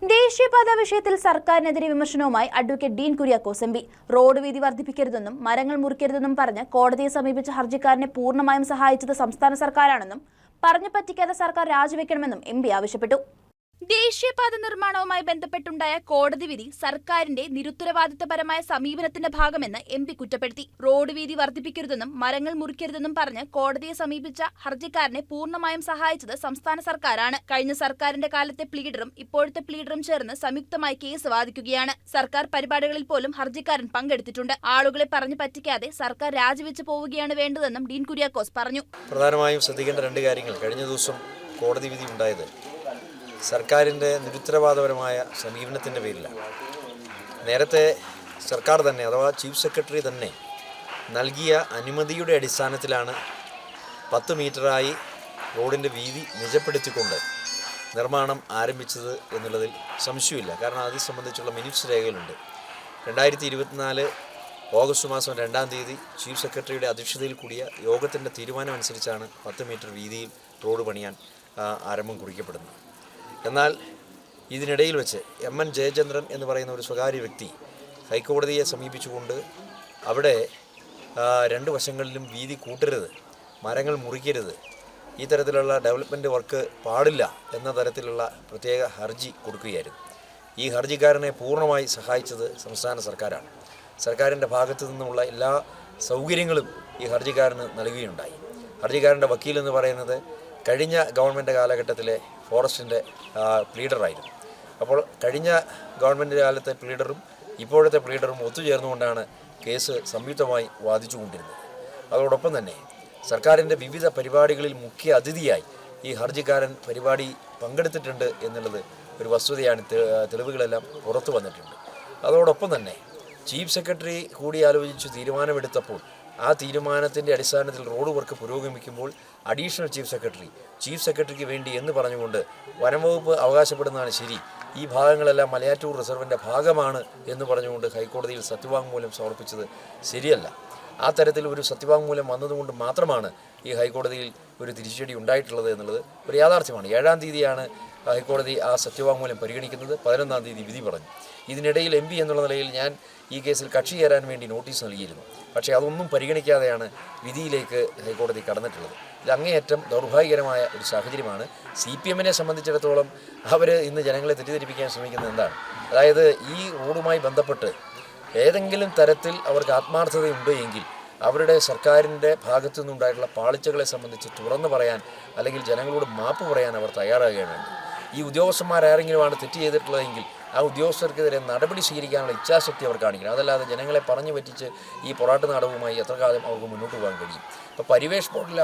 ദേശീയപാത വിഷയത്തിൽ സർക്കാരിനെതിരെ വിമർശനവുമായി advocate Dean Kuriakose M P. Road വീതി വർദ്ധിപ്പിക്കരുതെന്നും മരങ്ങൾ മുറിക്കരുതെന്നും പറഞ്ഞ് കോടതിയെ സമീപിച്ച ഹർജിക്കാരനെ പൂർണ്ണമായും സഹായിച്ചത് സംസ്ഥാന സർക്കാരാണെന്നും പറഞ്ഞു പറ്റിക്കാതെ സർക്കാർ രാജിവെക്കണമെന്നും എം പി ആവശ്യപ്പെട്ടു. ദേശീയപാത നിർമ്മാണവുമായി ബന്ധപ്പെട്ടുണ്ടായ കോടതി വിധി സർക്കാരിന്റെ നിരുത്തരവാദിത്തപരമായ സമീപനത്തിന്റെ ഭാഗമെന്ന് എം പി കുറ്റപ്പെടുത്തി. റോഡ് വീതി വർദ്ധിപ്പിക്കരുതെന്നും മരങ്ങൾ മുറിക്കരുതെന്നും പറഞ്ഞ് കോടതിയെ സമീപിച്ച ഹർജിക്കാരനെ പൂർണ്ണമായും സഹായിച്ചത് സംസ്ഥാന സർക്കാരാണ്. കഴിഞ്ഞ സർക്കാരിന്റെ കാലത്തെ പ്ലീഡറും ഇപ്പോഴത്തെ പ്ലീഡറും ചേർന്ന് സംയുക്തമായി കേസ് വാദിക്കുകയാണ്. സർക്കാർ പരിപാടികളിൽ പോലും ഹർജിക്കാരൻ പങ്കെടുത്തിട്ടുണ്ട്. ആളുകളെ പറഞ്ഞു പറ്റിക്കാതെ സർക്കാർ രാജിവെച്ച് പോവുകയാണ് വേണ്ടതെന്നും ഡീൻ കുര്യാക്കോസ് പറഞ്ഞു. പ്രധാനമായും ശ്രദ്ധിക്കേണ്ട രണ്ട് കാര്യങ്ങൾ. കഴിഞ്ഞ ദിവസം കോടതി വിധി ഉണ്ടായത് സർക്കാരിൻ്റെ നിരുത്തരവാദപരമായ സമീപനത്തിൻ്റെ പേരിലാണ്. നേരത്തെ സർക്കാർ തന്നെ അഥവാ ചീഫ് സെക്രട്ടറി തന്നെ നൽകിയ അനുമതിയുടെ അടിസ്ഥാനത്തിലാണ് 10 മീറ്ററായി റോഡിൻ്റെ വീതി നിജപ്പെടുത്തിക്കൊണ്ട് നിർമ്മാണം ആരംഭിച്ചത് എന്നുള്ളതിൽ സംശയമില്ല. കാരണം അത് സംബന്ധിച്ചുള്ള മിനിറ്റ്സ് രേഖയിലുണ്ട്. 2024 ഓഗസ്റ്റ് മാസം 2-ാം തീയതി ചീഫ് സെക്രട്ടറിയുടെ അധ്യക്ഷതയിൽ കൂടിയ യോഗത്തിൻ്റെ തീരുമാനമനുസരിച്ചാണ് 10 മീറ്റർ വീതിയിൽ റോഡ് പണിയാൻ ആരംഭം കുറിക്കപ്പെടുന്നത്. എന്നാൽ ഇതിനിടയിൽ വെച്ച് എം.എൻ. ജയചന്ദ്രൻ എന്ന് പറയുന്ന ഒരു സ്വകാര്യ വ്യക്തി ഹൈക്കോടതിയെ സമീപിച്ചുകൊണ്ട് അവിടെ 2 വശങ്ങളിലും വീതി കൂട്ടരുത്, മരങ്ങൾ മുറിക്കരുത്, ഈ തരത്തിലുള്ള ഡെവലപ്മെൻറ്റ് വർക്ക് പാടില്ല എന്ന തരത്തിലുള്ള പ്രത്യേക ഹർജി കൊടുക്കുകയായിരുന്നു. ഈ ഹർജിക്കാരനെ പൂർണ്ണമായി സഹായിച്ചത് സംസ്ഥാന സർക്കാരാണ്. സർക്കാരിൻ്റെ ഭാഗത്തു നിന്നുമുള്ള എല്ലാ സൗകര്യങ്ങളും ഈ ഹർജിക്കാരന് നൽകുകയുണ്ടായി. ഹർജിക്കാരൻ്റെ വക്കീലെന്ന് പറയുന്നത് കഴിഞ്ഞ ഗവൺമെൻറ് കാലഘട്ടത്തിലെ ഫോറസ്റ്റിൻ്റെ പ്ലീഡറായിരുന്നു. അപ്പോൾ കഴിഞ്ഞ ഗവൺമെൻറ് കാലത്തെ പ്ലീഡറും ഇപ്പോഴത്തെ പ്ലീഡറും ഒത്തുചേർന്നുകൊണ്ടാണ് കേസ് സംയുക്തമായി വാദിച്ചുകൊണ്ടിരുന്നത്. അതോടൊപ്പം തന്നെ സർക്കാരിൻ്റെ വിവിധ പരിപാടികളിൽ മുഖ്യ അതിഥിയായി ഈ ഹർജിക്കാരൻ പരിപാടി പങ്കെടുത്തിട്ടുണ്ട് എന്നുള്ളത് ഒരു വസ്തുതയാണ്. തെളിവുകളെല്ലാം പുറത്തു വന്നിട്ടുണ്ട്. അതോടൊപ്പം തന്നെ ചീഫ് സെക്രട്ടറി കൂടിയാലോചിച്ച് തീരുമാനമെടുത്തപ്പോൾ ആ തീരുമാനത്തിൻ്റെ അടിസ്ഥാനത്തിൽ റോഡ് വർക്ക് പുരോഗമിക്കുമ്പോൾ അഡീഷണൽ ചീഫ് സെക്രട്ടറിക്ക് വേണ്ടി എന്ന് പറഞ്ഞുകൊണ്ട് വനംവകുപ്പ് അവകാശപ്പെടുന്നതാണ് ശരി, ഈ ഭാഗങ്ങളെല്ലാം മലയാറ്റൂർ റിസർവിൻ്റെ ഭാഗമാണ് എന്ന് പറഞ്ഞുകൊണ്ട് ഹൈക്കോടതിയിൽ സത്യവാങ്മൂലം സമർപ്പിച്ചത് ശരിയല്ല. ആ തരത്തിൽ ഒരു സത്യവാങ്മൂലം വന്നതുകൊണ്ട് മാത്രമാണ് ഈ ഹൈക്കോടതിയിൽ ഒരു തിരിച്ചടി ഉണ്ടായിട്ടുള്ളത് എന്നുള്ളത് ഒരു യാഥാർത്ഥ്യമാണ്. 7-ാം തീയതിയാണ് ഹൈക്കോടതി ആ സത്യവാങ്മൂലം പരിഗണിക്കുന്നത്. 11-ാം തീയതി വിധി പറഞ്ഞു. ഇതിനിടയിൽ എം പി എന്നുള്ള നിലയിൽ ഞാൻ ഈ കേസിൽ കക്ഷി ചേരാൻ വേണ്ടി നോട്ടീസ് നൽകിയിരുന്നു. പക്ഷേ അതൊന്നും പരിഗണിക്കാതെയാണ് വിധിയിലേക്ക് ഹൈക്കോടതി കടന്നിട്ടുള്ളത്. ഇത് അങ്ങേയറ്റം ദൗർഭാഗ്യകരമായ ഒരു സാഹചര്യമാണ്. CPM-നെ സംബന്ധിച്ചിടത്തോളം അവർ ഇന്ന് ജനങ്ങളെ തെറ്റിദ്ധരിപ്പിക്കാൻ ശ്രമിക്കുന്നത് എന്താണ്? അതായത് ഈ റോഡുമായി ബന്ധപ്പെട്ട് ഏതെങ്കിലും തരത്തിൽ അവർക്ക് ആത്മാർത്ഥതയുണ്ട് എങ്കിൽ അവരുടെ സർക്കാരിൻ്റെ ഭാഗത്തു നിന്നുണ്ടായിട്ടുള്ള പാളിച്ചകളെ സംബന്ധിച്ച് തുറന്നു പറയാൻ അല്ലെങ്കിൽ ജനങ്ങളോട് മാപ്പ് പറയാൻ അവർ തയ്യാറാകുകയാണ്. ഈ ഉദ്യോഗസ്ഥന്മാരാരെങ്കിലുമാണ് തെറ്റ് ചെയ്തിട്ടുള്ളതെങ്കിൽ ആ ഉദ്യോഗസ്ഥർക്കെതിരെ നടപടി സ്വീകരിക്കാനുള്ള ഇച്ഛാശക്തി അവർ കാണിക്കണം. അതല്ലാതെ ജനങ്ങളെ പറഞ്ഞു പറ്റിച്ച് ഈ പൊറാട്ട് നാടകവുമായി എത്ര കാലം അവർക്ക് മുന്നോട്ട് പോകാൻ കഴിയും? ഇപ്പോൾ പരിവേഷ് പോർട്ടൽ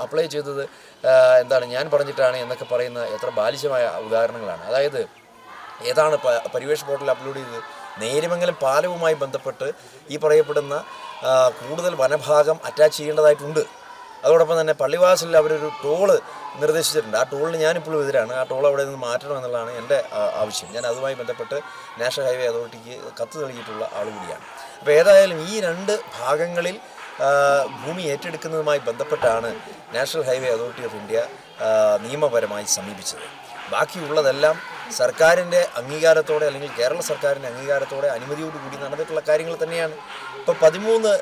അപ്ലൈ ചെയ്തത് എന്താണ് ഞാൻ പറഞ്ഞിട്ടാണ് എന്നൊക്കെ പറയുന്ന എത്ര ബാലിശമായ ഉദാഹരണങ്ങളാണ്. അതായത് ഏതാണ് പരിവേഷ് പോർട്ടൽ അപ്ലോഡ് ചെയ്തത്? നേര്യമംഗലം പാലവുമായി ബന്ധപ്പെട്ട് ഈ പറയപ്പെടുന്ന കൂടുതൽ വനഭാഗം അറ്റാച്ച് ചെയ്യേണ്ടതായിട്ടുണ്ട്. അതോടൊപ്പം തന്നെ പള്ളിവാസലിൽ അവരൊരു ടോള് നിർദ്ദേശിച്ചിട്ടുണ്ട്. ആ ടോളിന് ഞാനിപ്പോഴും എതിരാണ്. ആ ടോൾ അവിടെ നിന്ന് മാറ്റണം എന്നുള്ളതാണ് എൻ്റെ ആവശ്യം. ഞാൻ അതുമായി ബന്ധപ്പെട്ട് നാഷണൽ ഹൈവേ അതോറിറ്റിക്ക് കത്ത് നൽകിയിട്ടുള്ള ആൾ കൂടിയാണ്. അപ്പോൾ ഏതായാലും ഈ 2 ഭാഗങ്ങളിൽ ഭൂമി ഏറ്റെടുക്കുന്നതുമായി ബന്ധപ്പെട്ടാണ് national highway authority of India നിയമപരമായി സമീപിച്ചത്. ബാക്കിയുള്ളതെല്ലാം സർക്കാരിൻ്റെ അംഗീകാരത്തോടെ അല്ലെങ്കിൽ കേരള സർക്കാരിൻ്റെ അംഗീകാരത്തോടെ അനുമതിയോടുകൂടി നടന്നിട്ടുള്ള കാര്യങ്ങൾ തന്നെയാണ്. ഇപ്പോൾ 13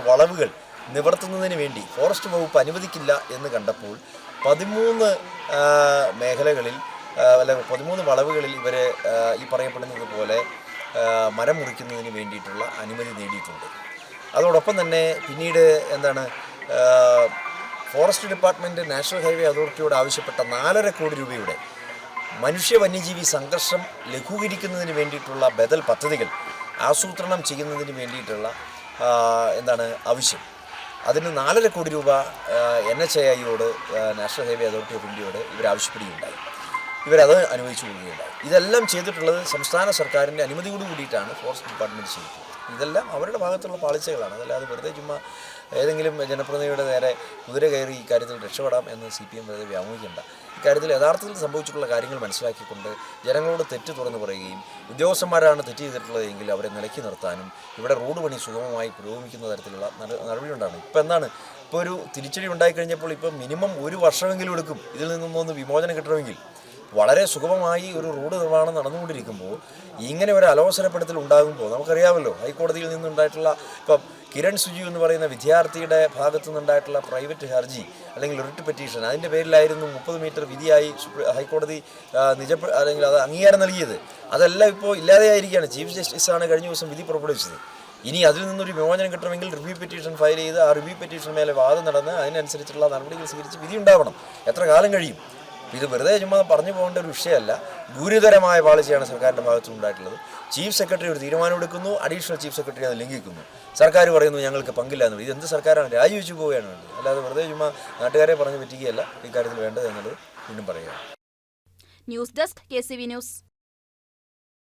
വളവുകൾ നിവർത്തുന്നതിന് വേണ്ടി ഫോറസ്റ്റ് വകുപ്പ് അനുവദിക്കില്ല എന്ന് കണ്ടപ്പോൾ 13 മേഖലകളിൽ അല്ലെങ്കിൽ 13 വളവുകളിൽ ഇവർ ഈ പറയപ്പെടുന്നത് പോലെ മരം മുറിക്കുന്നതിന് വേണ്ടിയിട്ടുള്ള അനുമതി നേടിയിട്ടുണ്ട്. അതോടൊപ്പം തന്നെ പിന്നീട് എന്താണ് ഫോറസ്റ്റ് ഡിപ്പാർട്ട്മെൻറ്റ് നാഷണൽ ഹൈവേ അതോറിറ്റിയോട് ആവശ്യപ്പെട്ട 4.5 കോടി രൂപയുടെ മനുഷ്യ വന്യജീവി സംഘർഷം ലഘൂകരിക്കുന്നതിന് വേണ്ടിയിട്ടുള്ള ബദൽ പദ്ധതികൾ ആസൂത്രണം ചെയ്യുന്നതിന് വേണ്ടിയിട്ടുള്ള ആവശ്യം. അതിന് 4.5 കോടി രൂപ NHAIയോട് നാഷണൽ ഹൈവേ അതോറിറ്റി ഓഫ് ഇന്ത്യയോട് ഇവർ ആവശ്യപ്പെടുകയുണ്ടായി. ഇവരത് അനുവദിച്ചു കൊടുക്കുകയുണ്ടായി. ഇതെല്ലാം ചെയ്തിട്ടുള്ളത് സംസ്ഥാന സർക്കാരിൻ്റെ അനുമതിയോട് കൂടിയിട്ടാണ് ഫോറസ്റ്റ് ഡിപ്പാർട്ട്മെൻറ്റ് ചെയ്തിട്ടുള്ളത്. ഇതെല്ലാം അവരുടെ ഭാഗത്തുള്ള പാളിച്ചകളാണ്. അതല്ലാതെ വെറുതെ ചുമ്മാ ഏതെങ്കിലും ജനപ്രതിനിധിയുടെ നേരെ കുതിര കയറി ഇക്കാര്യത്തിൽ രക്ഷപ്പെടാം എന്ന് CPM വെറുതെ വ്യാമോഹിക്കേണ്ട. ഇക്കാര്യത്തിൽ യഥാർത്ഥത്തിൽ സംഭവിച്ചിട്ടുള്ള കാര്യങ്ങൾ മനസ്സിലാക്കിക്കൊണ്ട് ജനങ്ങളോട് തെറ്റ് തുറന്നു പറയുകയും ഉദ്യോഗസ്ഥന്മാരാണ് തെറ്റ് ചെയ്തിട്ടുള്ളതെങ്കിൽ അവരെ നിലയ്ക്ക് നിർത്താനും ഇവിടെ റോഡ് പണി സുഗമമായി പുരോഗമിക്കുന്ന തരത്തിലുള്ള നടപടി ഉണ്ടാകണം. ഇപ്പോൾ എന്താണ് ഇപ്പോൾ ഒരു തിരിച്ചടി ഉണ്ടായിക്കഴിഞ്ഞപ്പോൾ ഇപ്പോൾ മിനിമം 1 വർഷമെങ്കിലും എടുക്കും ഇതിൽ നിന്നൊന്ന് വിമോചനം കിട്ടണമെങ്കിൽ. വളരെ സുഗമമായി ഒരു റോഡ് നിർമ്മാണം നടന്നുകൊണ്ടിരിക്കുമ്പോൾ ഇങ്ങനെ ഒരു അലോസരപ്പെടുത്തൽ ഉണ്ടാകുമ്പോൾ നമുക്കറിയാമല്ലോ ഹൈക്കോടതിയിൽ നിന്നുണ്ടായിട്ടുള്ള ഇപ്പം കിരൺ സുജു എന്ന് പറയുന്ന വിദ്യാർത്ഥിയുടെ ഭാഗത്തു നിന്നുണ്ടായിട്ടുള്ള പ്രൈവറ്റ് ഹർജി അല്ലെങ്കിൽ റിട്ട് പെറ്റീഷൻ അതിൻ്റെ പേരിലായിരുന്നു 30 മീറ്റർ വിധിയായി ഹൈക്കോടതി അല്ലെങ്കിൽ അത് അംഗീകാരം നൽകിയത്. അതെല്ലാം ഇപ്പോൾ ഇല്ലാതെയായിരിക്കുകയാണ്. ചീഫ് ജസ്റ്റിസാണ് കഴിഞ്ഞ ദിവസം വിധി പുറപ്പെടുവിച്ചത്. ഇനി അതിൽ നിന്നൊരു വിമോചനം കിട്ടണമെങ്കിൽ റിവ്യൂ പെറ്റീഷൻ ഫയൽ ചെയ്ത് ആ റിവ്യൂ പെറ്റീഷൻ മേലെ വാദം നടന്ന് അതിനനുസരിച്ചുള്ള നടപടികൾ സ്വീകരിച്ച് വിധി ഉണ്ടാവണം. എത്ര കാലം കഴിയും? ഇത് വെറുതെ ചുമ്മാ പറഞ്ഞു പോകേണ്ട ഒരു വിഷയമല്ല. ഗുരുതരമായ പാളിച്ചയാണ് സർക്കാരിൻ്റെ ഭാഗത്തുനിന്നുണ്ടായിട്ടുള്ളത്. ചീഫ് സെക്രട്ടറി ഒരു തീരുമാനമെടുക്കുന്നു, അഡീഷണൽ ചീഫ് സെക്രട്ടറി അത് ലംഘിക്കുന്നു. സർക്കാർ പറയുന്നു ഞങ്ങൾക്ക് പങ്കില്ല എന്ന്. ഇതെന്ത് സർക്കാരാണ്? രാജിവെച്ച് പോവുകയാണ് വേണ്ടത്. അല്ലാതെ വെറുതെ ചുമ്മാ നാട്ടുകാരെ പറഞ്ഞു പറ്റിക്കുകയല്ല ഇക്കാര്യത്തിൽ വേണ്ടത് എന്നുള്ളത് വീണ്ടും പറയുക. News desk KCV news.